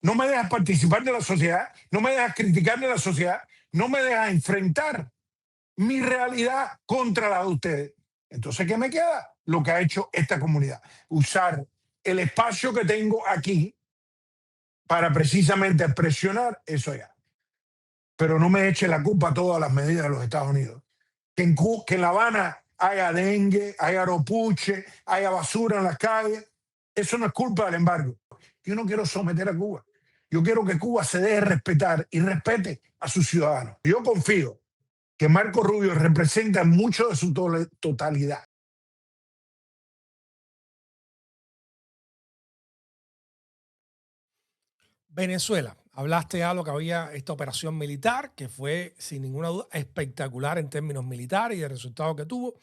no me dejas participar de la sociedad, no me dejas criticar de la sociedad, no me dejas enfrentar mi realidad contra la de ustedes. Entonces, ¿qué me queda? Lo que ha hecho esta comunidad. Usar el espacio que tengo aquí para precisamente presionar eso allá. Pero no me eche la culpa a todas las medidas de los Estados Unidos. Que en La Habana haya dengue, haya ropuche, haya basura en las calles. Eso no es culpa del embargo. Yo no quiero someter a Cuba. Yo quiero que Cuba se deje respetar y respete a sus ciudadanos. Yo confío que Marco Rubio representa mucho de su totalidad. Venezuela, hablaste algo que había esta operación militar que fue sin ninguna duda espectacular en términos militares y el resultado que tuvo,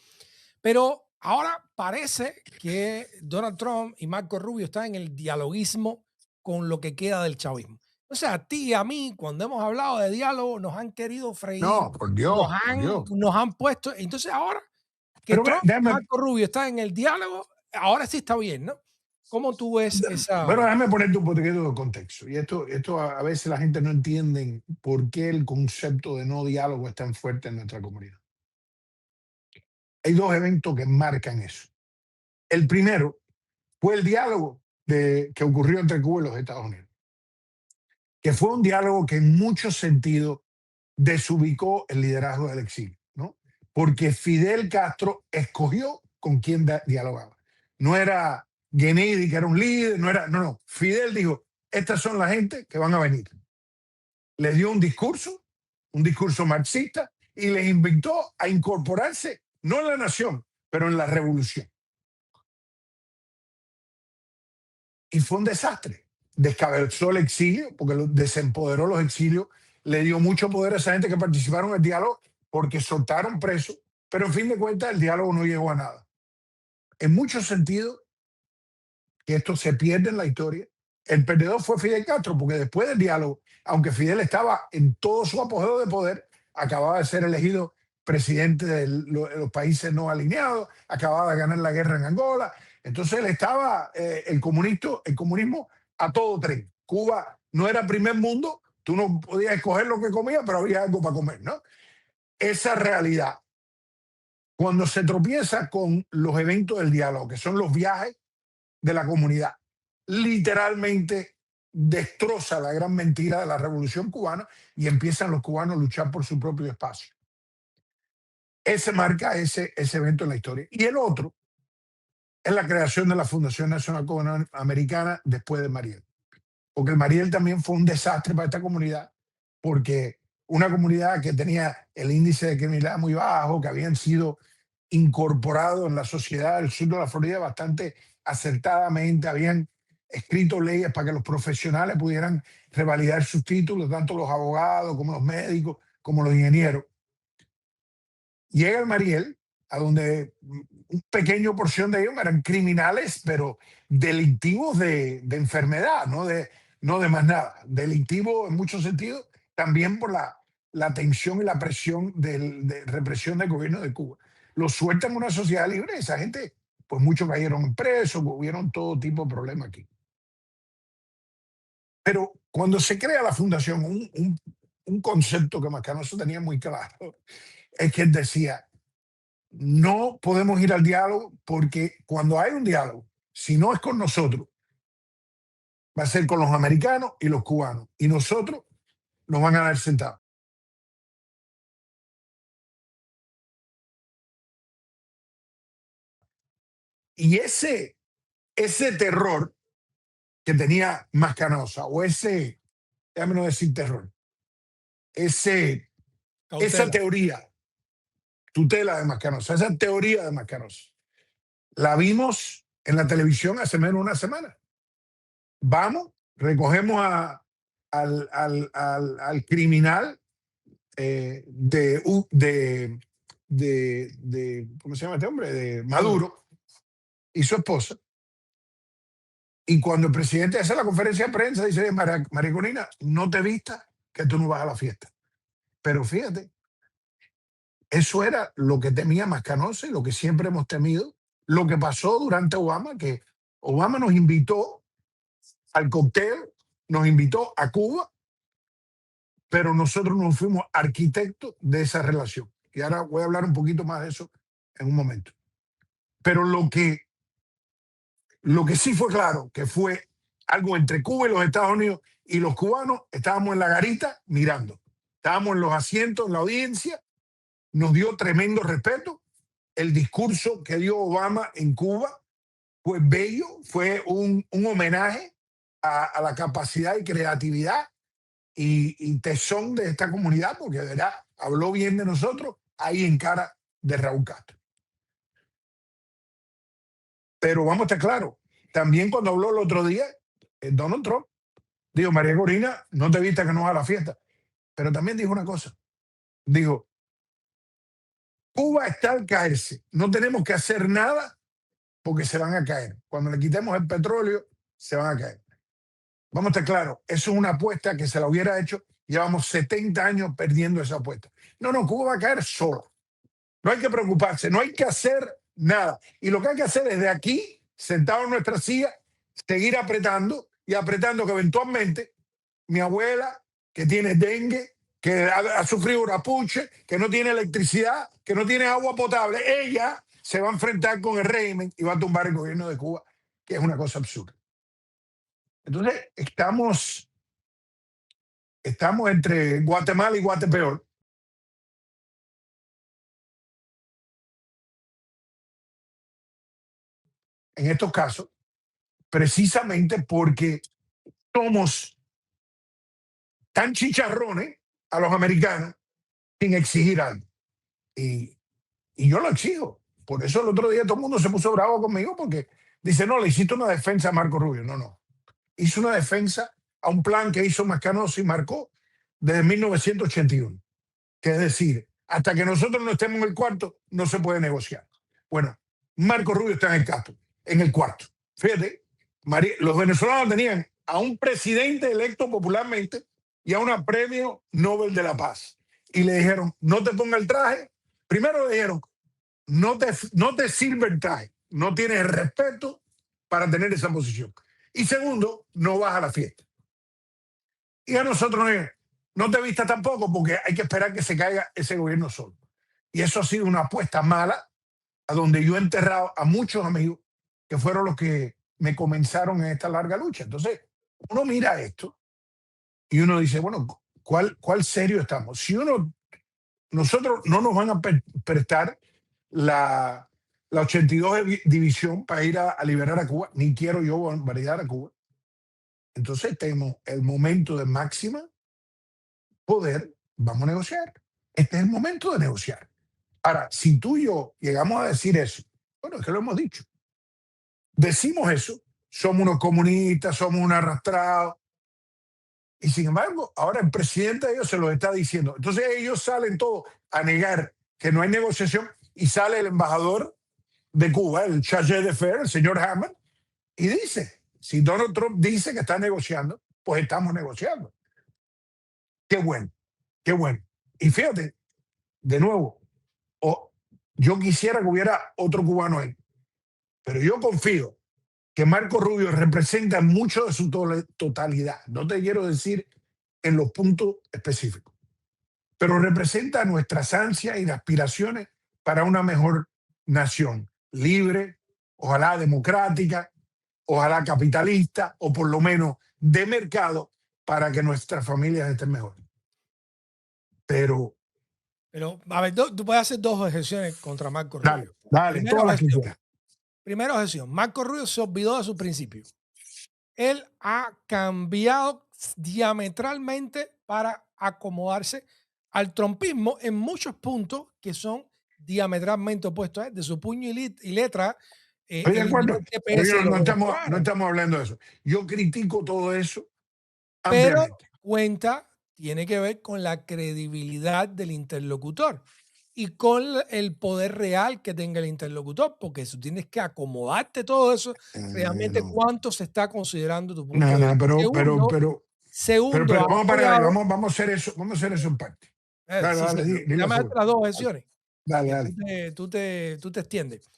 pero ahora parece que Donald Trump y Marco Rubio están en el dialoguismo con lo que queda del chavismo. O sea, a ti y a mí, cuando hemos hablado de diálogo, nos han querido freír, No, por Dios, por Dios. nos han puesto. Entonces, ahora que Pero Trump y déjame, Marco Rubio están en el diálogo, ahora sí está bien, ¿no? ¿Cómo tú ves bueno, esa? déjame ponerte un poquito de contexto. Y esto a veces la gente no entiende por qué el concepto de no diálogo es tan fuerte en nuestra comunidad. Hay dos eventos que marcan eso. El primero fue el diálogo que ocurrió entre Cuba y los Estados Unidos, que fue un diálogo que en muchos sentidos desubicó el liderazgo del exilio, ¿no? Porque Fidel Castro escogió con quién dialogaba. No era Kennedy, que era un líder, no. Fidel dijo, estas son la gente que van a venir. Les dio un discurso marxista, y les invitó a incorporarse, no en la nación, pero en la revolución. Y fue un desastre. Descabezó el exilio, porque desempoderó los exilios, le dio mucho poder a esa gente que participaron en el diálogo, porque soltaron presos, pero en fin de cuentas el diálogo no llegó a nada. En muchos sentidos, que esto se pierde en la historia, el perdedor fue Fidel Castro, porque después del diálogo, aunque Fidel estaba en todo su apogeo de poder, acababa de ser elegido presidente de los países no alineados, acababa de ganar la guerra en Angola. Entonces él estaba, el comunismo a todo tren. Cuba no era primer mundo, tú no podías escoger lo que comías, pero había algo para comer, ¿no? Esa realidad, cuando se tropieza con los eventos del diálogo, que son los viajes de la comunidad, literalmente destroza la gran mentira de la revolución cubana y empiezan los cubanos a luchar por su propio espacio. Ese marca ese evento en la historia. Y el otro es la creación de la Fundación Nacional Cubana Americana después de Mariel. Porque el Mariel también fue un desastre para esta comunidad, porque una comunidad que tenía el índice de criminalidad muy bajo, que habían sido incorporados en la sociedad del sur de la Florida bastante acertadamente, habían escrito leyes para que los profesionales pudieran revalidar sus títulos, tanto los abogados como los médicos, como los ingenieros. Llega el Mariel, a donde un pequeño porción de ellos eran criminales, pero delictivos de enfermedad, no de más nada. Delictivos en muchos sentidos, también por la tensión y la presión de represión del gobierno de Cuba. Los sueltan en una sociedad libre, esa gente, pues muchos cayeron presos, hubieron todo tipo de problemas aquí. Pero cuando se crea la fundación, un concepto que Mascanoso tenía muy claro, es que él decía, no podemos ir al diálogo, porque cuando hay un diálogo, si no es con nosotros, va a ser con los americanos y los cubanos, y nosotros nos van a dar sentados. Y ese terror que tenía Mascanosa, o déjame no decir terror, esa Cautela. teoría, tutela de Mascanosa, esa teoría de Mascanosa, la vimos en la televisión hace menos de una semana. Vamos, recogemos al criminal ¿cómo se llama este hombre? De Maduro y su esposa. Y cuando el presidente hace la conferencia de prensa, dice, Mariconina, no te vistas, que tú no vas a la fiesta. Pero fíjate, eso era lo que temía Mascanosa y lo que siempre hemos temido. Lo que pasó durante Obama, que Obama nos invitó al cóctel nos invitó a Cuba, pero nosotros nos fuimos arquitectos de esa relación. Y ahora voy a hablar un poquito más de eso en un momento. Pero lo que sí fue claro, que fue algo entre Cuba y los Estados Unidos, y los cubanos estábamos en la garita mirando. Estábamos en los asientos, en la audiencia, nos dio tremendo respeto. El discurso que dio Obama en Cuba fue bello, fue un homenaje a la capacidad y creatividad y tesón de esta comunidad, porque de verdad habló bien de nosotros ahí en cara de Raúl Castro. Pero vamos a estar claros, también cuando habló el otro día, Donald Trump, dijo, María Corina, no te viste que no va a la fiesta, pero también dijo una cosa, dijo, Cuba está al caerse, no tenemos que hacer nada porque se van a caer. Cuando le quitemos el petróleo, se van a caer. Vamos a estar claros, eso es una apuesta que se la hubiera hecho, llevamos 70 años perdiendo esa apuesta. No, Cuba va a caer sola. No hay que preocuparse, no hay que hacer nada. Y lo que hay que hacer es de aquí, sentado en nuestra silla, seguir apretando y apretando que eventualmente mi abuela, que tiene dengue, que ha sufrido un apuche, que no tiene electricidad, que no tiene agua potable, ella se va a enfrentar con el régimen y va a tumbar el gobierno de Cuba, que es una cosa absurda. Entonces, estamos entre Guatemala y Guatepeor. En estos casos, precisamente porque somos tan chicharrones a los americanos sin exigir algo. Y yo lo exijo. Por eso el otro día todo el mundo se puso bravo conmigo porque dice, no, le hiciste una defensa a Marco Rubio. No. Hizo una defensa a un plan que hizo Mascanoso y Marcó desde 1981. Que es decir, hasta que nosotros no estemos en el cuarto, no se puede negociar. Bueno, Marco Rubio está en el cuarto. Fíjate, los venezolanos tenían a un presidente electo popularmente y a una premio Nobel de la Paz. Y le dijeron, no te ponga el traje. Primero le dijeron, no te sirve el traje. No tienes el respeto para tener esa posición. Y segundo, no vas a la fiesta. Y a nosotros no te vistas tampoco porque hay que esperar que se caiga ese gobierno solo. Y eso ha sido una apuesta mala a donde yo he enterrado a muchos amigos que fueron los que me comenzaron en esta larga lucha. Entonces, uno mira esto y uno dice, bueno, ¿cuál serio estamos? Si nosotros no nos van a prestar la 82 división para ir a liberar a Cuba, ni quiero yo bombardear a Cuba. Entonces tenemos el momento de máxima poder, vamos a negociar. Este es el momento de negociar. Ahora, si tú y yo llegamos a decir eso, bueno, es que lo hemos dicho. Decimos eso, somos unos comunistas, somos unos arrastrados. Y sin embargo, ahora el presidente de ellos se lo está diciendo. Entonces ellos salen todos a negar que no hay negociación y sale el embajador de Cuba, el chargé d'affaires, el señor Hammond, y dice, si Donald Trump dice que está negociando, pues estamos negociando. Qué bueno, qué bueno. Y fíjate, de nuevo, yo quisiera que hubiera otro cubano ahí, pero yo confío que Marco Rubio representa mucho de su totalidad. No te quiero decir en los puntos específicos, pero representa nuestras ansias y aspiraciones para una mejor nación, libre, ojalá democrática, ojalá capitalista o por lo menos de mercado para que nuestras familias estén mejor. Pero, a ver, tú puedes hacer dos objeciones contra Marco Rubio. Dale, todas las que quieras. Primera objeción, Marco Rubio se olvidó de su principio. Él ha cambiado diametralmente para acomodarse al trumpismo en muchos puntos que son diametralmente opuestos a él, de su puño y letra. Estoy de acuerdo. No estamos hablando de eso. Yo critico todo eso ampliamente. Pero tiene que ver con la credibilidad del interlocutor y con el poder real que tenga el interlocutor, porque tú tienes que acomodarte todo eso, realmente cuánto se está considerando tu punto de vista. Pero vamos para ahí, vamos a hacer eso en parte. Dame las dos objeciones. Dale. Tú te extiendes.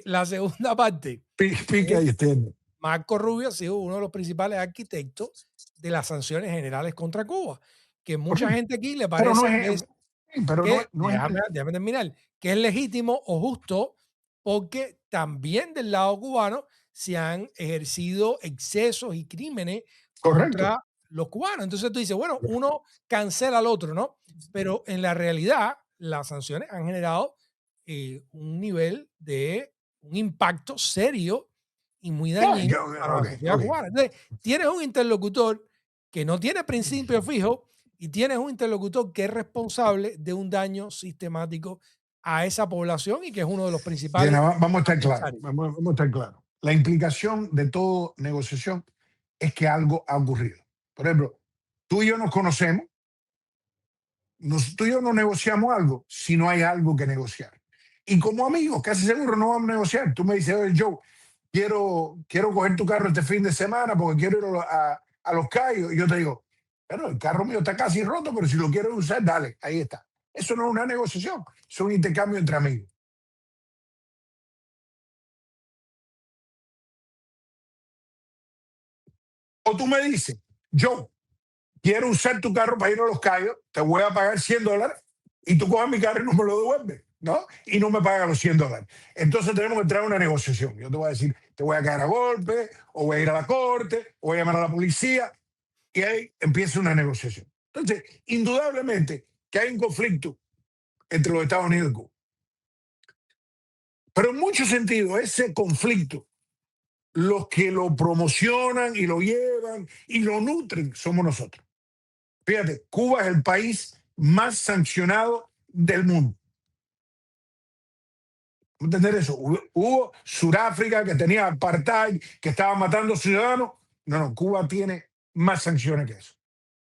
La segunda parte. Pica y extiende. Marco Rubio ha sido uno de los principales arquitectos de las sanciones generales contra Cuba, que mucha Correcto. gente aquí le Pero no parece que es, es sí, pero que, no es déjame terminar, que es legítimo o justo porque también del lado cubano se han ejercido excesos y crímenes correcto. contra los cubanos. Entonces tú dices, bueno, uno cancela al otro, ¿no? Pero en la realidad las sanciones han generado un nivel de un impacto serio y muy Ya, dañino para la ok, sociedad ok. cubana. Entonces, tienes un interlocutor que no tiene principios fijos y tienes un interlocutor que es responsable de un daño sistemático a esa población y que es uno de los principales Diana, vamos a estar claros, adversarios. vamos a estar claros. La implicación de toda negociación es que algo ha ocurrido. Por ejemplo, tú y yo nos conocemos, tú y yo no negociamos algo si no hay algo que negociar. Y como amigos, casi seguro no vamos a negociar. Tú me dices, oye, Joe, quiero coger tu carro este fin de semana porque quiero ir a Los Cayos. Y yo te digo, pero el carro mío está casi roto, pero si lo quieres usar, dale, ahí está. Eso no es una negociación, es un intercambio entre amigos. O tú me dices, Joe, quiero usar tu carro para ir a Los Cayos, te voy a pagar $100 y tú coges mi carro y no me lo devuelves, ¿no? Y no me pagas los $100. Entonces tenemos que entrar a una negociación. Yo te voy a decir, te voy a caer a golpe, o voy a ir a la corte, o voy a llamar a la policía, y ahí empieza una negociación. Entonces, indudablemente que hay un conflicto entre los Estados Unidos y Cuba. Pero en muchos sentidos, ese conflicto, los que lo promocionan y lo llevan y lo nutren somos nosotros. Fíjate, Cuba es el país más sancionado del mundo. ¿Entender eso? Hubo Sudáfrica que tenía apartheid, que estaba matando ciudadanos. No, no, Cuba tiene más sanciones que eso.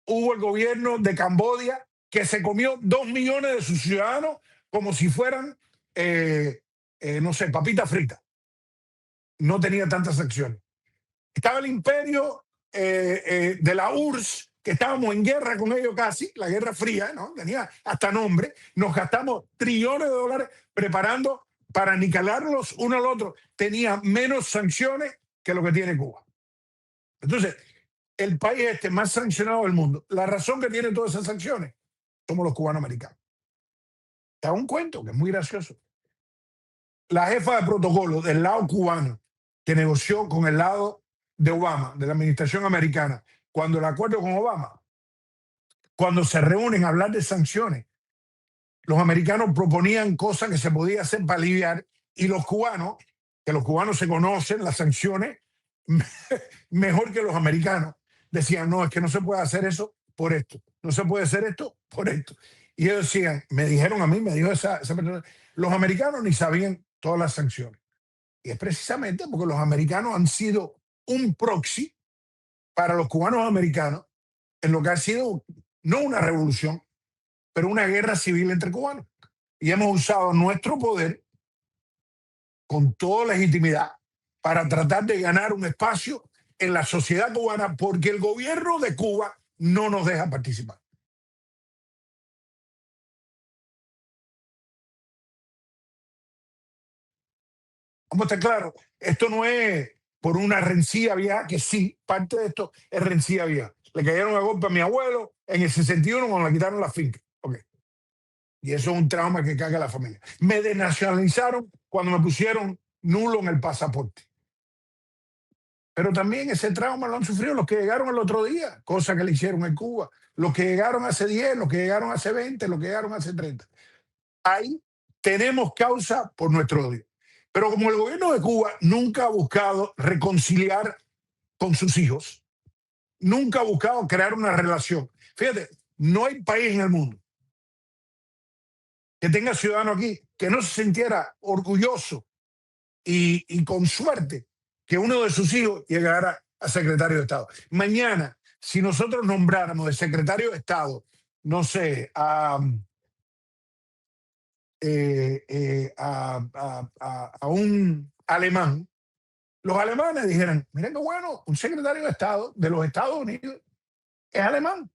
Hubo el gobierno de Camboya que se comió 2 millones de sus ciudadanos como si fueran, no sé, papitas fritas. No tenía tantas sanciones. Estaba el imperio de la URSS, que estábamos en guerra con ellos casi, la Guerra Fría, ¿no? Tenía hasta nombre. Nos gastamos trillones de dólares preparando para aniquilarlos uno al otro. Tenía menos sanciones que lo que tiene Cuba. Entonces, el país este más sancionado del mundo, la razón que tiene todas esas sanciones, somos los cubanos americanos. Te hago un cuento que es muy gracioso. La jefa de protocolo del lado cubano que negoció con el lado de Obama, de la administración americana, cuando el acuerdo con Obama, cuando se reúnen a hablar de sanciones, los americanos proponían cosas que se podía hacer para aliviar y los cubanos, que los cubanos se conocen las sanciones mejor que los americanos, decían, no, es que no se puede hacer eso por esto, no se puede hacer esto por esto. Y ellos decían, me dijeron a mí, me dijo esa persona, los americanos ni sabían todas las sanciones. Y es precisamente porque los americanos han sido un proxy para los cubanos americanos en lo que ha sido no una revolución, pero una guerra civil entre cubanos. Y hemos usado nuestro poder con toda legitimidad para tratar de ganar un espacio en la sociedad cubana porque el gobierno de Cuba no nos deja participar. Vamos a estar claros, esto no es por una rencilla vieja, que sí, parte de esto es rencilla vieja. Le cayeron a golpe a mi abuelo en el 61 cuando le quitaron la finca. Okay. Y eso es un trauma que caga a la familia. Me desnacionalizaron cuando me pusieron nulo en el pasaporte. Pero también ese trauma lo han sufrido los que llegaron el otro día, cosa que le hicieron en Cuba. Los que llegaron hace 10, los que llegaron hace 20, los que llegaron hace 30. Ahí tenemos causa por nuestro odio. Pero como el gobierno de Cuba nunca ha buscado reconciliar con sus hijos, nunca ha buscado crear una relación. Fíjate, no hay país en el mundo que tenga ciudadano aquí que no se sintiera orgulloso y con suerte que uno de sus hijos llegara a secretario de Estado. Mañana, si nosotros nombráramos de secretario de Estado, no sé, a un alemán, los alemanes dijeran, miren qué bueno, un secretario de Estado de los Estados Unidos es alemán.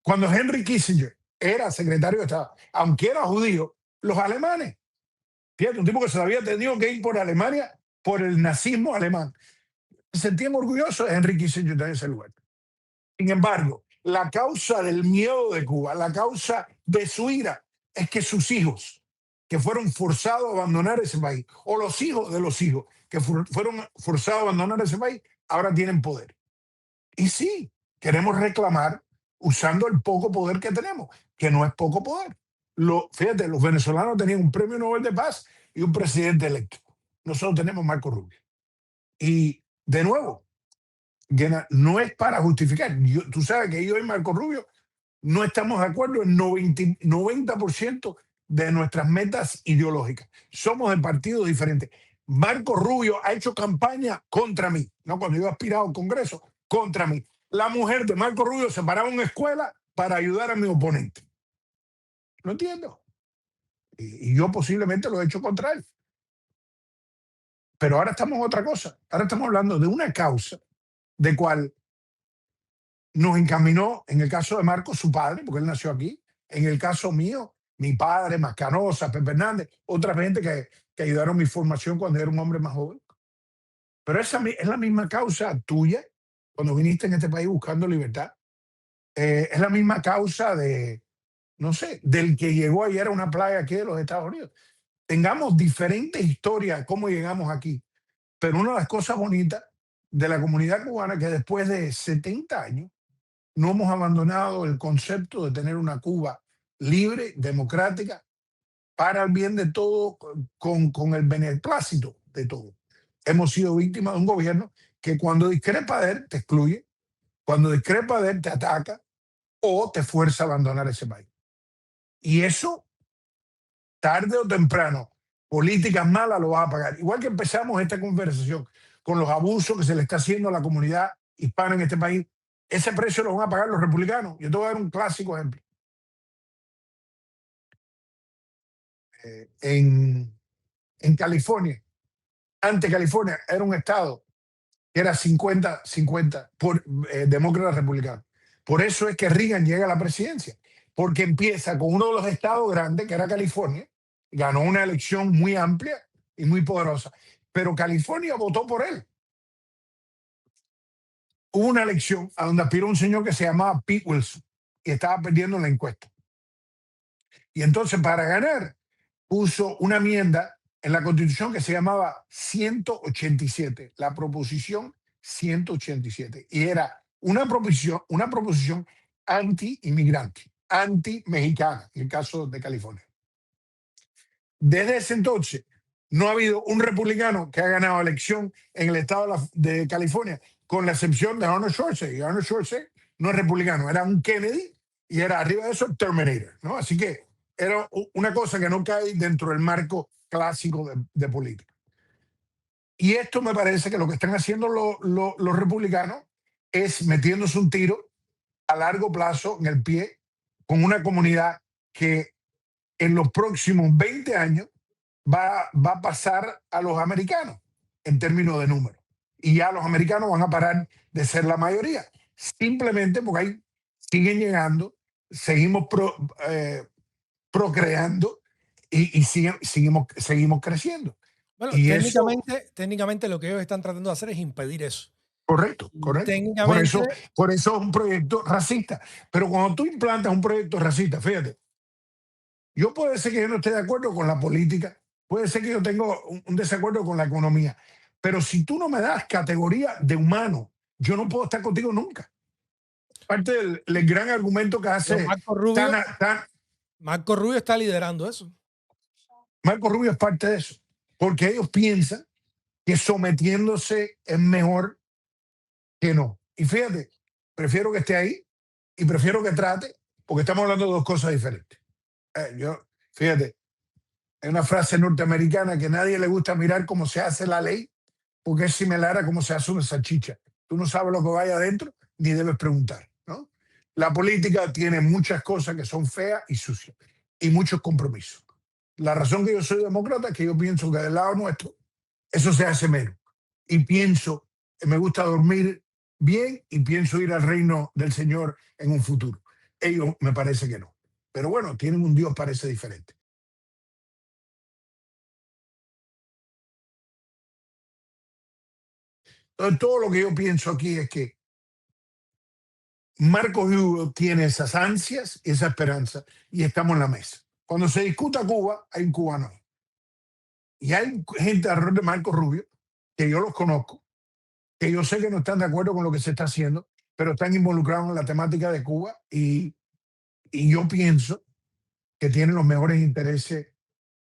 Cuando Henry Kissinger era secretario de Estado, aunque era judío, los alemanes, fíjate, un tipo que se había tenido que ir por Alemania por el nazismo alemán. sentían orgullosos de Henry Kissinger en ese lugar. Sin embargo, la causa del miedo de Cuba, la causa de su ira, es que sus hijos, que fueron forzados a abandonar ese país, o los hijos de los hijos, que fueron forzados a abandonar ese país, ahora tienen poder. Y sí, queremos reclamar usando el poco poder que tenemos, que no es poco poder. Fíjate, los venezolanos tenían un premio Nobel de Paz y un presidente electo. Nosotros tenemos Marco Rubio. Y de nuevo, no es para justificar. Tú sabes que yo y Marco Rubio no estamos de acuerdo en 90% de nuestras metas ideológicas. Somos de partidos diferentes. Marco Rubio ha hecho campaña contra mí, ¿no? Cuando yo aspiraba al Congreso, contra mí. La mujer de Marco Rubio se paraba en una escuela para ayudar a mi oponente. No entiendo. Y yo posiblemente lo he hecho contra él. Pero ahora estamos en otra cosa. Ahora estamos hablando de una causa de cual nos encaminó, en el caso de Marcos, su padre, porque él nació aquí. En el caso mío, mi padre, Mascanosa, Pepe Hernández, otra gente que ayudaron mi formación cuando era un hombre más joven. Pero esa es la misma causa tuya cuando viniste en este país buscando libertad. Es la misma causa de, no sé, del que llegó ayer a una playa aquí de los Estados Unidos. Tengamos diferentes historias de cómo llegamos aquí. Pero una de las cosas bonitas de la comunidad cubana que después de 70 años no hemos abandonado el concepto de tener una Cuba libre, democrática, para el bien de todos, con el beneplácito de todos. Hemos sido víctimas de un gobierno que cuando discrepa de él te excluye, cuando discrepa de él te ataca o te fuerza a abandonar ese país. Y eso, tarde o temprano, políticas malas lo vas a pagar. Igual que empezamos esta conversación con los abusos que se le está haciendo a la comunidad hispana en este país, ese precio lo van a pagar los republicanos. Yo te voy a dar un clásico ejemplo. En California, antes California era un estado que era 50-50 por demócrata republicano. Por eso es que Reagan llega a la presidencia, porque empieza con uno de los estados grandes, que era California, ganó una elección muy amplia y muy poderosa, pero California votó por él. Hubo una elección a donde aspiró un señor que se llamaba Pete Wilson y estaba perdiendo la encuesta. Y entonces para ganar puso una enmienda en la Constitución que se llamaba 187, la proposición 187. Y era una proposición anti-inmigrante, anti-mexicana, en el caso de California. Desde ese entonces, no ha habido un republicano que ha ganado elección en el estado de California, con la excepción de Arnold Schwarzenegger. Y Arnold Schwarzenegger no es republicano, era un Kennedy y era arriba de eso el Terminator, ¿no? Así que era una cosa que no cae dentro del marco clásico de política. Y esto me parece que lo que están haciendo los republicanos es metiéndose un tiro a largo plazo en el pie con una comunidad que en los próximos 20 años va a pasar a los americanos en términos de número. Y ya los americanos van a parar de ser la mayoría, simplemente porque ahí siguen llegando, seguimos procreando y seguimos creciendo. Bueno, Y eso, técnicamente lo que ellos están tratando de hacer es impedir eso. correcto, Y correcto. técnicamente, Por eso es un proyecto racista. Pero cuando tú implantas un proyecto racista, fíjate, yo puede ser que yo no esté de acuerdo con la política, puede ser que yo tenga un desacuerdo con la economía, pero si tú no me das categoría de humano, yo no puedo estar contigo nunca. Parte del gran argumento que pero hace Marco Rubio está liderando eso. Marco Rubio es parte de eso, porque ellos piensan que sometiéndose es mejor que no. Y fíjate, prefiero que esté ahí y prefiero que trate, porque estamos hablando de dos cosas diferentes. Fíjate, hay una frase norteamericana que a nadie le gusta mirar cómo se hace la ley, porque es similar a cómo se hace una salchicha. Tú no sabes lo que vaya adentro, ni debes preguntar, ¿no? La política tiene muchas cosas que son feas y sucias, y muchos compromisos. La razón que yo soy demócrata es que yo pienso que del lado nuestro eso se hace menos. Y pienso, me gusta dormir bien y pienso ir al reino del Señor en un futuro. Ellos me parece que no. Pero bueno, tienen un Dios parece diferente. Entonces, todo lo que yo pienso aquí es que Marco Rubio tiene esas ansias y esa esperanza y estamos en la mesa. Cuando se discuta Cuba, hay un cubano ahí. Y hay gente alrededor de Marco Rubio, que yo los conozco, que yo sé que no están de acuerdo con lo que se está haciendo, pero están involucrados en la temática de Cuba y yo pienso que tienen los mejores intereses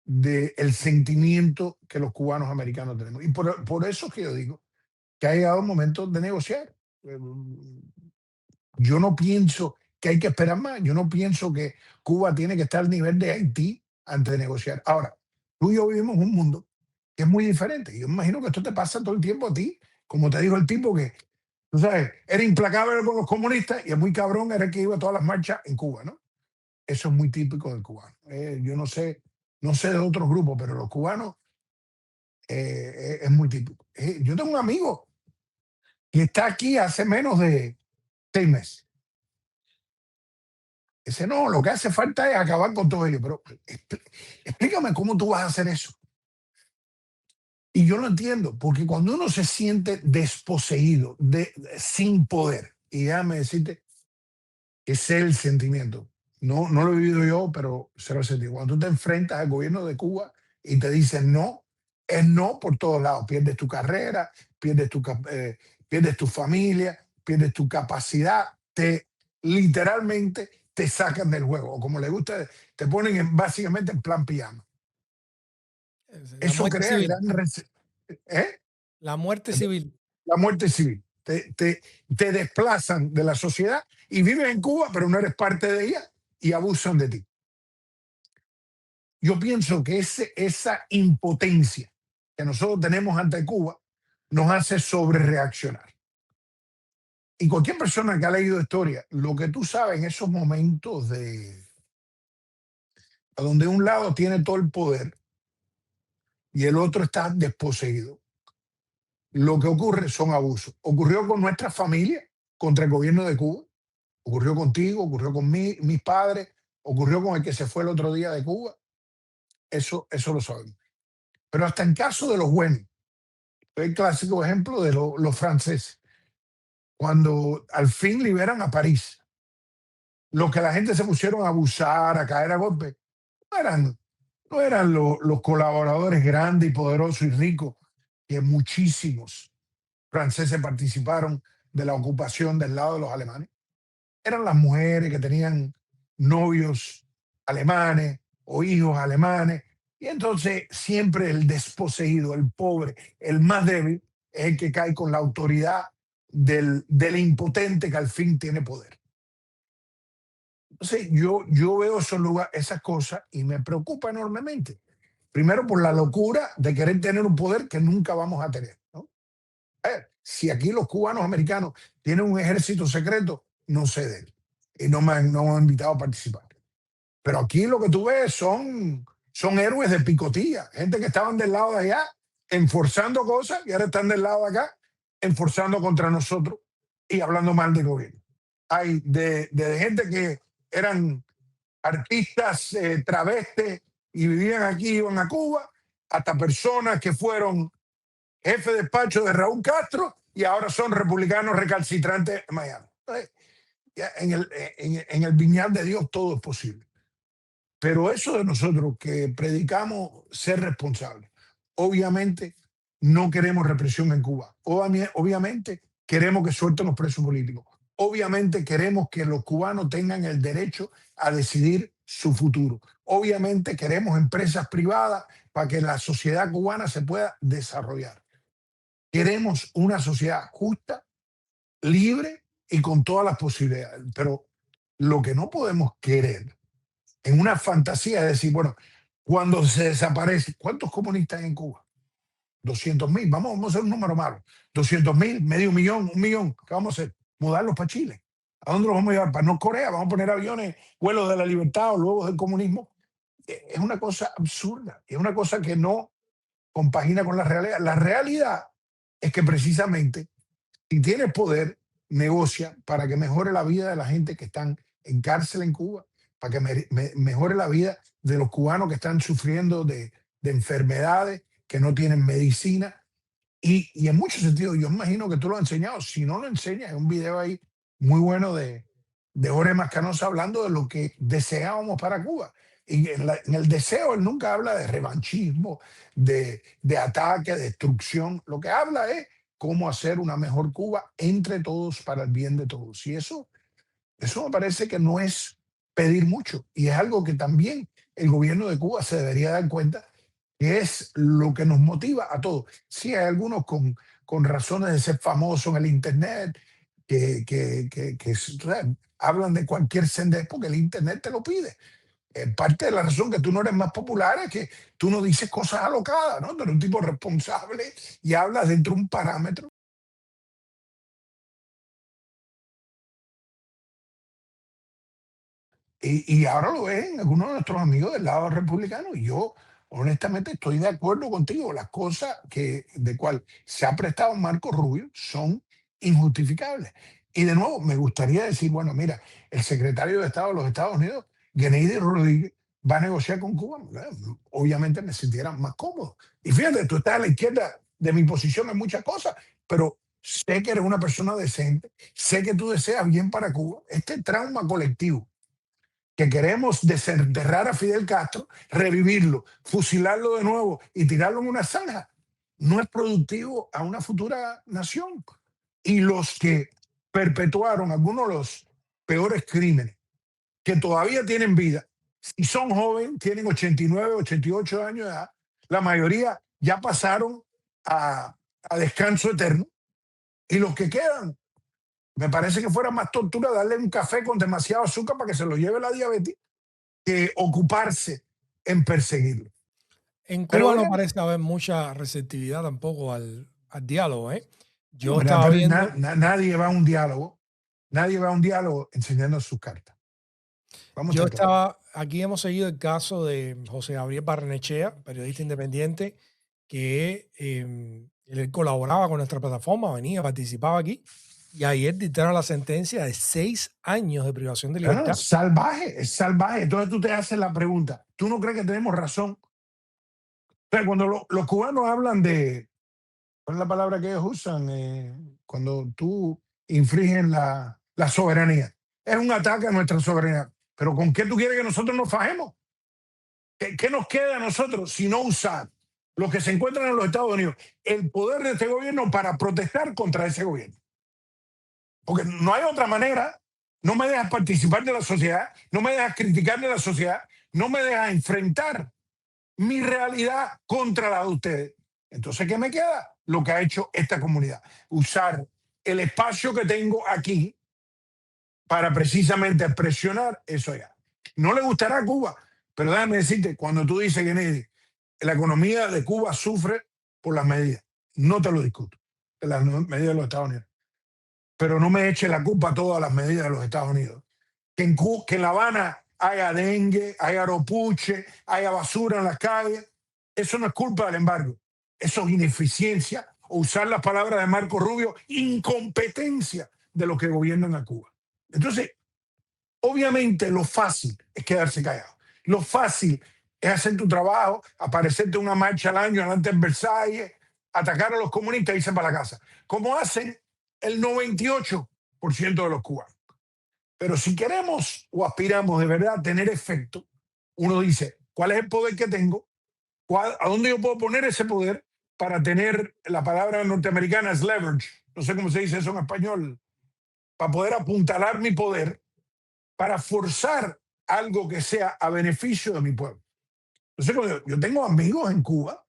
del sentimiento que los cubanos americanos tenemos. Y por eso es que yo digo que ha llegado el momento de negociar. Eh, Yo no pienso que hay que esperar más. Yo no pienso que Cuba tiene que estar al nivel de Haití antes de negociar. Ahora, tú y yo vivimos en un mundo que es muy diferente. Yo me imagino que esto te pasa todo el tiempo a ti. Como te dijo el tipo que, tú sabes, era implacable con los comunistas y es muy cabrón, era el que iba a todas las marchas en Cuba, ¿no? Eso es muy típico del cubano. Yo no sé, no sé de otros grupos, pero los cubanos es muy típico. Yo tengo un amigo que está aquí hace menos de 6 meses. Dice, no, lo que hace falta es acabar con todo ello. Pero explícame cómo tú vas a hacer eso. Y yo lo entiendo, porque cuando uno se siente desposeído, sin poder, y déjame decirte, ese es el sentimiento. No, no lo he vivido yo, pero se lo he sentido. Cuando tú te enfrentas al gobierno de Cuba y te dicen no, es no por todos lados. Pierdes tu carrera, pierdes tu familia, pierdes tu capacidad, literalmente te sacan del juego. O como le gusta, te ponen básicamente en plan pijama. La Eso muerte crea civil, ¿eh? la muerte civil. La muerte civil. Te desplazan de la sociedad y vives en Cuba, pero no eres parte de ella y abusan de ti. Yo pienso que esa impotencia que nosotros tenemos ante Cuba nos hace sobrereaccionar. Y cualquier persona que ha leído historia, lo que tú sabes en esos momentos de donde un lado tiene todo el poder y el otro está desposeído, lo que ocurre son abusos. Ocurrió con nuestra familia contra el gobierno de Cuba, ocurrió contigo, ocurrió con mis padres, ocurrió con el que se fue el otro día de Cuba. Eso lo sabemos. Pero hasta en caso de los buenos, el clásico ejemplo de los franceses, cuando al fin liberan a París, los que la gente se pusieron a abusar, a caer a golpe, no eran los colaboradores grandes y poderosos y ricos que muchísimos franceses participaron de la ocupación del lado de los alemanes. Eran las mujeres que tenían novios alemanes o hijos alemanes. Y entonces siempre el desposeído, el pobre, el más débil, es el que cae con la autoridad del impotente que al fin tiene poder. Entonces yo veo esas cosas y me preocupa enormemente. Primero por la locura de querer tener un poder que nunca vamos a tener, ¿no? Si aquí los cubanos americanos tienen un ejército secreto, no sé de él. Y no me han invitado a participar. Pero aquí lo que tú ves son héroes de picotilla, gente que estaban del lado de allá enforzando cosas y ahora están del lado de acá enforzando contra nosotros y hablando mal del gobierno. Hay de gente que eran artistas travestes y vivían aquí, iban a Cuba, hasta personas que fueron jefe de despacho de Raúl Castro y ahora son republicanos recalcitrantes en Miami. Entonces, ya en el viñal de Dios todo es posible. Pero eso de nosotros que predicamos ser responsables, obviamente no queremos represión en Cuba. Obviamente queremos que suelten los presos políticos. Obviamente queremos que los cubanos tengan el derecho a decidir su futuro. Obviamente queremos empresas privadas para que la sociedad cubana se pueda desarrollar. Queremos una sociedad justa, libre y con todas las posibilidades. Pero lo que no podemos querer en una fantasía es decir, bueno, cuando se desaparece, ¿cuántos comunistas hay en Cuba? 200.000, vamos a hacer un número malo. 200.000, medio millón, 1 millón. ¿Qué vamos a hacer? Mudarlos para Chile. ¿A dónde los vamos a llevar? Para Norcorea, vamos a poner aviones, vuelos de la libertad o luego del comunismo. Es una cosa absurda, es una cosa que no compagina con la realidad. La realidad es que precisamente si tienes poder, negocia para que mejore la vida de la gente que están en cárcel en Cuba, para que mejore la vida de los cubanos que están sufriendo de enfermedades, que no tienen medicina. Y en muchos sentidos, yo imagino que tú lo has enseñado. Si no lo enseñas, hay un video ahí muy bueno de Jorge Mascanosa hablando de lo que deseábamos para Cuba. Y en el deseo él nunca habla de revanchismo, de ataque, de destrucción. Lo que habla es cómo hacer una mejor Cuba entre todos para el bien de todos. Y eso me parece que no es pedir mucho y es algo que también el gobierno de Cuba se debería dar cuenta que es lo que nos motiva a todos. Sí, hay algunos con razones de ser famosos en el Internet que hablan de cualquier sendero porque el Internet te lo pide. Parte de la razón que tú no eres más popular es que tú no dices cosas alocadas, ¿no? Tú eres un tipo responsable y hablas dentro de un parámetro. Y ahora lo ven algunos de nuestros amigos del lado republicano. Y yo, honestamente, estoy de acuerdo contigo. Las cosas de cual se ha prestado Marco Rubio son injustificables. Y de nuevo, me gustaría decir, bueno, mira, el secretario de Estado de los Estados Unidos, Kennedy Rodríguez, va a negociar con Cuba. Obviamente me sintiera más cómodo. Y fíjate, tú estás a la izquierda de mi posición en muchas cosas, pero sé que eres una persona decente, sé que tú deseas bien para Cuba. Este trauma colectivo que queremos desenterrar a Fidel Castro, revivirlo, fusilarlo de nuevo y tirarlo en una zanja, no es productivo a una futura nación. Y los que perpetuaron algunos de los peores crímenes, que todavía tienen vida, si son jóvenes, tienen 89, 88 años de edad, la mayoría ya pasaron a descanso eterno, y los que quedan, me parece que fuera más tortura darle un café con demasiado azúcar para que se lo lleve la diabetes que ocuparse en perseguirlo. En Pero Cuba no veremos. parece haber mucha receptividad tampoco al diálogo, ¿eh? No, Yo estaba pero viendo, nadie va a un diálogo, nadie va a un diálogo enseñando sus cartas. Vamos a yo estar claros. estaba, aquí hemos seguido el caso de José Gabriel Barrenechea, periodista independiente, que él colaboraba con nuestra plataforma, venía, participaba aquí, y ayer dictaron la sentencia de 6 años de privación de No, libertad. salvaje, es salvaje. Entonces tú te haces la pregunta, ¿tú no crees que tenemos razón? O sea, cuando los cubanos hablan de, ¿cuál es la palabra que ellos usan? Cuando tú infringes la soberanía. Es un ataque a nuestra soberanía. Pero ¿con qué tú quieres que nosotros nos fajemos? ¿Qué nos queda a nosotros si no usar los que se encuentran en los Estados Unidos, el poder de este gobierno para protestar contra ese gobierno? Porque no hay otra manera. No me dejas participar de la sociedad, no me dejas criticar de la sociedad, no me dejas enfrentar mi realidad contra la de ustedes. Entonces, ¿qué me queda? Lo que ha hecho esta comunidad. Usar el espacio que tengo aquí para precisamente presionar eso allá. No le gustará a Cuba, pero déjame decirte, cuando tú dices, Kennedy, la economía de Cuba sufre por las medidas. No te lo discuto, de las medidas de los Estados Unidos. Pero no me eche la culpa a todas las medidas de los Estados Unidos. Que en La Habana haya dengue, haya aeropuche, haya basura en las calles. Eso no es culpa del embargo. Eso es ineficiencia, o usar las palabras de Marco Rubio, incompetencia de los que gobiernan a Cuba. Entonces, obviamente lo fácil es quedarse callado. Lo fácil es hacer tu trabajo, aparecerte en una marcha al año delante en Versalles, atacar a los comunistas y irse para la casa, como hacen el 98% de los cubanos. Pero si queremos o aspiramos de verdad a tener efecto, uno dice, ¿cuál es el poder que tengo? ¿A dónde yo puedo poner ese poder para tener, la palabra norteamericana es leverage, no sé cómo se dice eso en español, para poder apuntalar mi poder para forzar algo que sea a beneficio de mi pueblo? Entonces, yo tengo amigos en Cuba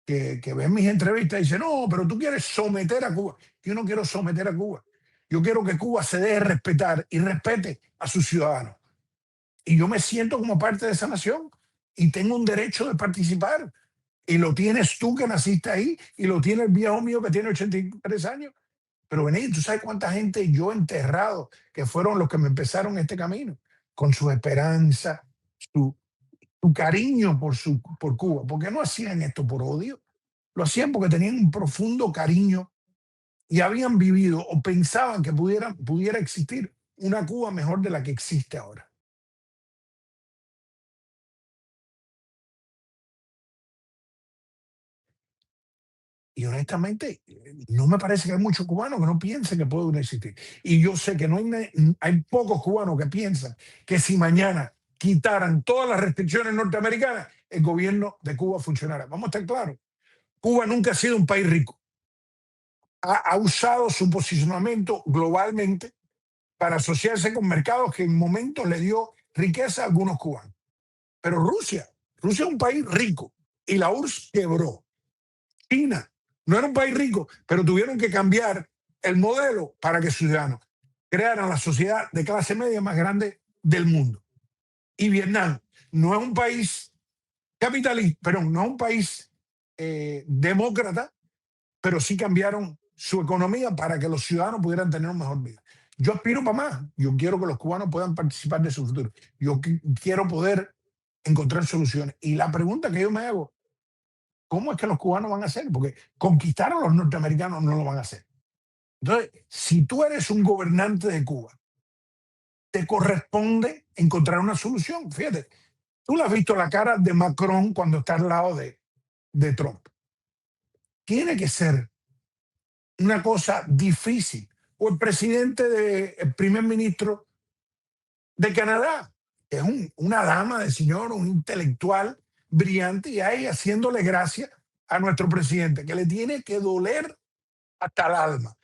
que ven mis entrevistas y dicen, no, pero tú quieres someter a Cuba. Yo no quiero someter a Cuba. Yo quiero que Cuba se deje respetar y respete a sus ciudadanos. Y yo me siento como parte de esa nación y tengo un derecho de participar. Y lo tienes tú que naciste ahí y lo tiene el viejo mío que tiene 83 años. Pero Benito, ¿tú sabes cuánta gente yo he enterrado que fueron los que me empezaron este camino? Con su esperanza, su, su cariño por Cuba. Porque no hacían esto por odio. Lo hacían porque tenían un profundo cariño y habían vivido o pensaban que pudiera existir una Cuba mejor de la que existe ahora. Y honestamente, no me parece que hay muchos cubanos que no piensen que puede existir. Y yo sé que no hay pocos cubanos que piensan que si mañana quitaran todas las restricciones norteamericanas, el gobierno de Cuba funcionara. Vamos a estar claros. Cuba nunca ha sido un país rico. Ha usado su posicionamiento globalmente para asociarse con mercados que en momentos le dio riqueza a algunos cubanos. Pero Rusia es un país rico y la URSS quebró. China no era un país rico, pero tuvieron que cambiar el modelo para que ciudadanos crearan la sociedad de clase media más grande del mundo. Y Vietnam no es un país capitalista, pero no es un país demócrata, pero sí cambiaron su economía para que los ciudadanos pudieran tener una mejor vida. Yo aspiro para más. Yo quiero que los cubanos puedan participar de su futuro. Yo quiero poder encontrar soluciones. Y la pregunta que yo me hago, ¿cómo es que los cubanos van a hacer? Porque conquistar a los norteamericanos no lo van a hacer. Entonces, si tú eres un gobernante de Cuba, te corresponde encontrar una solución. Fíjate, tú le has visto la cara de Macron cuando está al lado de Trump. Tiene que ser una cosa difícil. O el primer ministro de Canadá, que es una dama de señor, un intelectual brillante, y ahí haciéndole gracia a nuestro presidente, que le tiene que doler hasta el alma.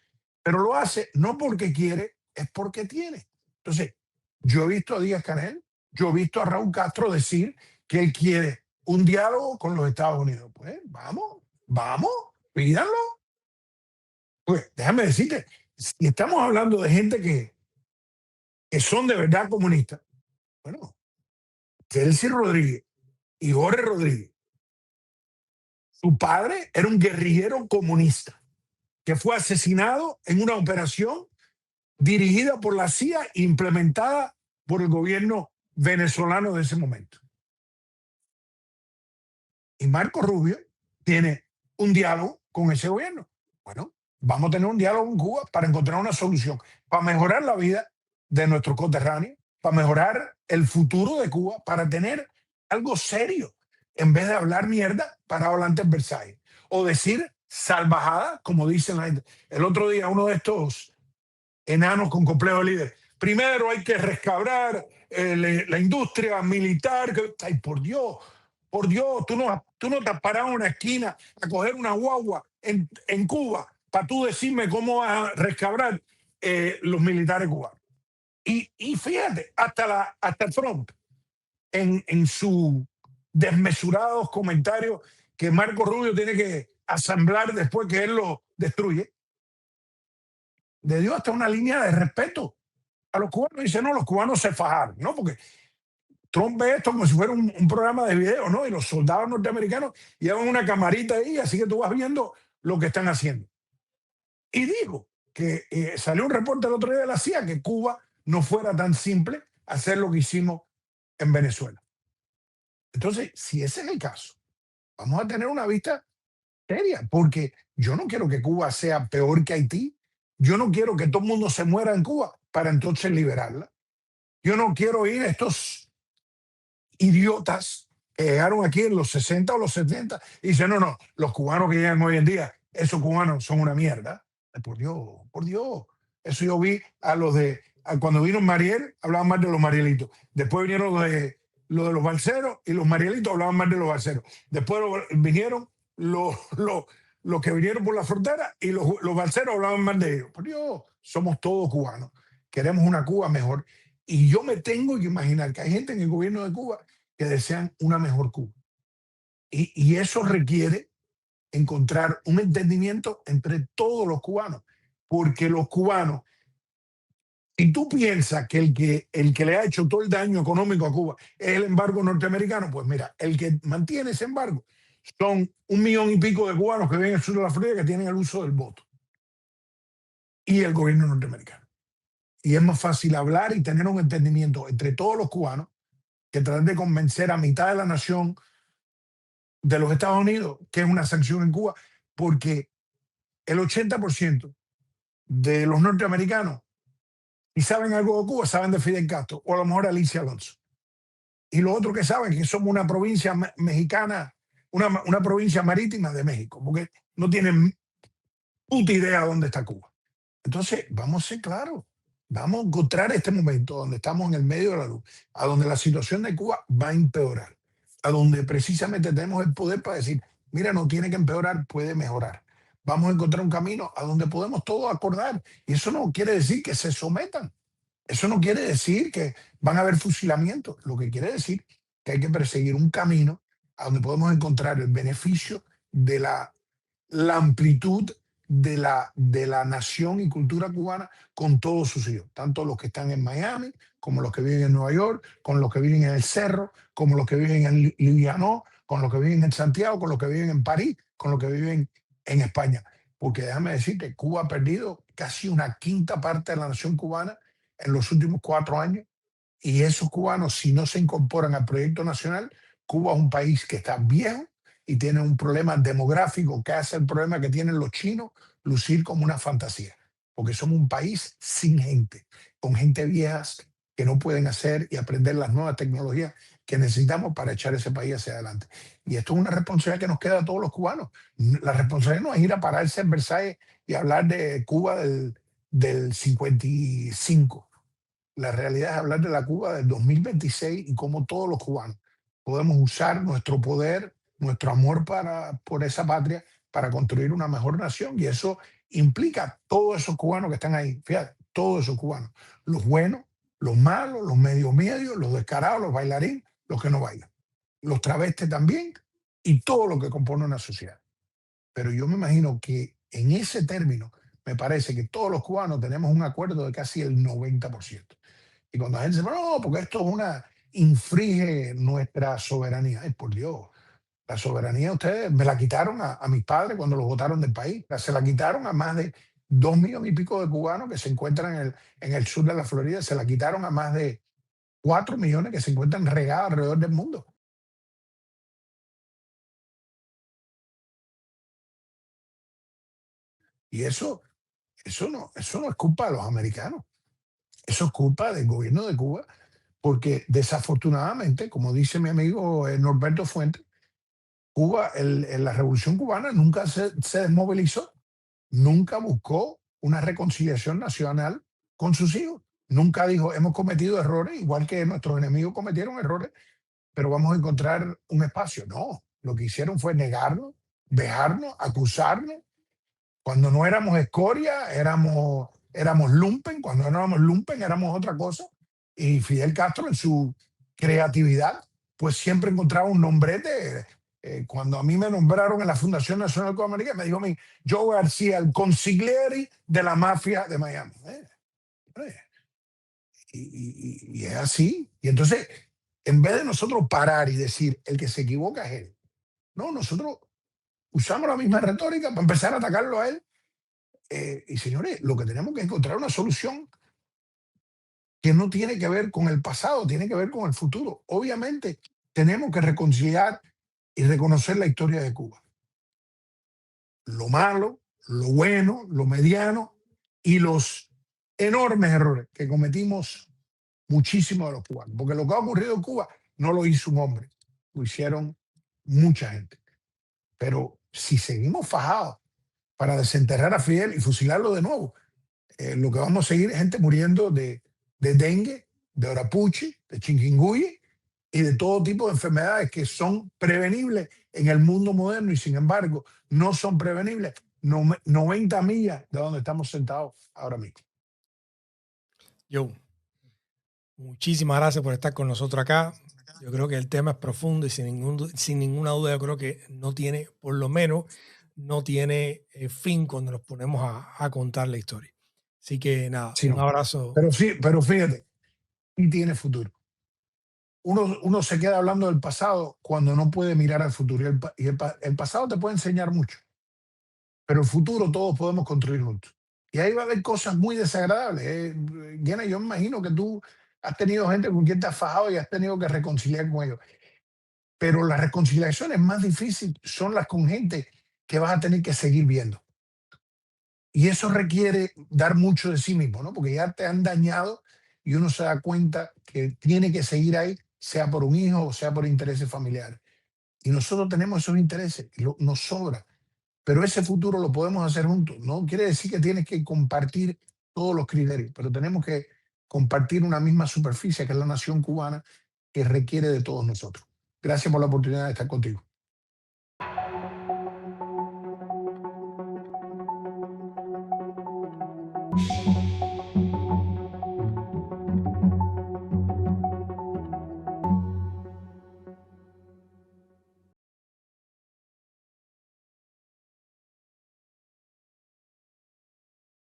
Pero lo hace no porque quiere, es porque tiene. Entonces, yo he visto a Díaz Canel, yo he visto a Raúl Castro decir que él quiere un diálogo con los Estados Unidos. Pues vamos, pídanlo. Pues déjame decirte, si estamos hablando de gente que son de verdad comunistas, bueno, Chelsea Rodríguez y Jorge Rodríguez, su padre era un guerrillero comunista que fue asesinado en una operación dirigida por la CIA e implementada por el gobierno venezolano de ese momento. Y Marco Rubio tiene un diálogo con ese gobierno. Bueno, vamos a tener un diálogo en Cuba para encontrar una solución, para mejorar la vida de nuestros coterráneos, para mejorar el futuro de Cuba, para tener algo serio, en vez de hablar mierda para hablar ante Versalles. O decir salvajada, como dicen la gente. El otro día uno de estos enanos con complejo de líder. Primero hay que rescabrar la industria militar. Ay, por Dios, tú no te has parado en una esquina a coger una guagua en Cuba para tú decirme cómo vas a rescabrar los militares cubanos. Y fíjate, hasta Trump, en sus desmesurados comentarios que Marco Rubio tiene que asamblar después que él lo destruye, le dio hasta una línea de respeto a los cubanos. Dice, no, los cubanos se fajaron, ¿no? Porque Trump ve esto como si fuera un programa de video, ¿no? Y los soldados norteamericanos llevan una camarita ahí, así que tú vas viendo lo que están haciendo. Y digo que salió un reporte el otro día de la CIA que Cuba no fuera tan simple hacer lo que hicimos en Venezuela. Entonces, si ese es el caso, vamos a tener una vista seria, porque yo no quiero que Cuba sea peor que Haití. Yo no quiero que todo el mundo se muera en Cuba para entonces liberarla. Yo no quiero ir a estos idiotas que llegaron aquí en los 60 o los 70 y dicen, no, los cubanos que llegan hoy en día, esos cubanos son una mierda. Por Dios. Eso yo vi cuando vino Mariel, hablaban más de los Marielitos. Después vinieron los de los balseros y los Marielitos hablaban más de los balseros. Después vinieron los que vinieron por la frontera y los balseros hablaban más de ellos. Por Dios, somos todos cubanos. Queremos una Cuba mejor. Y yo me tengo que imaginar que hay gente en el gobierno de Cuba que desean una mejor Cuba. Y eso requiere encontrar un entendimiento entre todos los cubanos. Porque los cubanos, si tú piensas que el que le ha hecho todo el daño económico a Cuba es el embargo norteamericano, pues mira, el que mantiene ese embargo son 1 millón y pico de cubanos que viven en el sur de la Florida que tienen el uso del voto. Y el gobierno norteamericano. Y es más fácil hablar y tener un entendimiento entre todos los cubanos que tratar de convencer a mitad de la nación de los Estados Unidos que es una sanción en Cuba, porque el 80% de los norteamericanos, y saben algo de Cuba, saben de Fidel Castro, o a lo mejor Alicia Alonso. Y los otros que saben que somos una provincia mexicana, una provincia marítima de México, porque no tienen puta idea dónde está Cuba. Entonces, vamos a ser claros, vamos a encontrar este momento donde estamos en el medio de la luz, a donde la situación de Cuba va a empeorar, a donde precisamente tenemos el poder para decir, mira, no tiene que empeorar, puede mejorar. Vamos a encontrar un camino a donde podemos todos acordar. Y eso no quiere decir que se sometan. Eso no quiere decir que van a haber fusilamientos. Lo que quiere decir que hay que perseguir un camino a donde podemos encontrar el beneficio de la amplitud de la nación y cultura cubana con todos sus hijos, tanto los que están en Miami, como los que viven en Nueva York, con los que viven en el Cerro, como los que viven en Livianó, con los que viven en Santiago, con los que viven en París, con los que viven en España. Porque déjame decir que Cuba ha perdido casi una quinta parte de la nación cubana en los últimos 4 años, y esos cubanos, si no se incorporan al proyecto nacional, Cuba es un país que está viejo y tiene un problema demográfico que hace el problema que tienen los chinos lucir como una fantasía. Porque somos un país sin gente, con gente viejas que no pueden hacer y aprender las nuevas tecnologías que necesitamos para echar ese país hacia adelante. Y esto es una responsabilidad que nos queda a todos los cubanos. La responsabilidad no es ir a pararse en Versalles y hablar de Cuba del 55. La realidad es hablar de la Cuba del 2026 y cómo todos los cubanos podemos usar nuestro poder, nuestro amor por esa patria para construir una mejor nación. Y eso implica a todos esos cubanos que están ahí. Fíjate, todos esos cubanos. Los buenos, los malos, los medios, los descarados, los bailarines, los que no bailan. Los travestis también y todo lo que compone una sociedad. Pero yo me imagino que en ese término, me parece que todos los cubanos tenemos un acuerdo de casi el 90%. Y cuando la gente dice, no, porque esto es infringe nuestra soberanía. Ay, por Dios, la soberanía ustedes me la quitaron a mis padres cuando los votaron del país. Se la quitaron a más de 2 millones y pico de cubanos que se encuentran en el sur de la Florida. Se la quitaron a más de 4 millones que se encuentran regados alrededor del mundo. Y eso no es culpa de los americanos. Eso es culpa del gobierno de Cuba, porque desafortunadamente, como dice mi amigo Norberto Fuentes, Cuba, la revolución cubana nunca se desmovilizó, nunca buscó una reconciliación nacional con sus hijos, nunca dijo, hemos cometido errores, igual que nuestros enemigos cometieron errores, pero vamos a encontrar un espacio. No, lo que hicieron fue negarnos, dejarnos, acusarnos. Cuando no éramos escoria, éramos lumpen. Cuando no éramos lumpen, éramos otra cosa. Y Fidel Castro, en su creatividad, pues siempre encontraba un nombrete. Cuando a mí me nombraron en la Fundación Nacional Cubamericana, me dijo a mí, Joe García, el consigliere de la mafia de Miami. Eh, y es así. Y entonces, en vez de nosotros parar y decir, el que se equivoca es él, no, nosotros usamos la misma retórica para empezar a atacarlo a él. Y señores, lo que tenemos que encontrar una solución que no tiene que ver con el pasado, tiene que ver con el futuro. Obviamente, tenemos que reconciliar y reconocer la historia de Cuba. Lo malo, lo bueno, lo mediano y los enormes errores que cometimos muchísimos de los cubanos. Porque lo que ha ocurrido en Cuba no lo hizo un hombre, lo hicieron mucha gente. Pero si seguimos fajados para desenterrar a Fidel y fusilarlo de nuevo, lo que vamos a seguir es gente muriendo de dengue, de orapuchi, de chikungunya y de todo tipo de enfermedades que son prevenibles en el mundo moderno y sin embargo no son prevenibles 90 millas de donde estamos sentados ahora mismo. Yo, muchísimas gracias por estar con nosotros acá. Yo creo que el tema es profundo y sin ninguna duda yo creo que no tiene, por lo menos, no tiene fin cuando nos ponemos a contar la historia. Así que nada, Sí, un no. abrazo. Pero sí, pero fíjate, y tiene futuro. Uno se queda hablando del pasado cuando no puede mirar al futuro. El pasado te puede enseñar mucho, pero el futuro todos podemos construir juntos. Y ahí va a haber cosas muy desagradables. Diana, yo me imagino que tú has tenido gente con quien te has fajado y has tenido que reconciliar con ellos. Pero las reconciliaciones más difíciles son las con gente que vas a tener que seguir viendo. Y eso requiere dar mucho de sí mismo, ¿no? Porque ya te han dañado y uno se da cuenta que tiene que seguir ahí, sea por un hijo o sea por intereses familiares. Y nosotros tenemos esos intereses, nos sobra. pero ese futuro lo podemos hacer juntos. No quiere decir que tienes que compartir todos los criterios, pero tenemos que compartir una misma superficie, que es la nación cubana, que requiere de todos nosotros. Gracias por la oportunidad de estar contigo.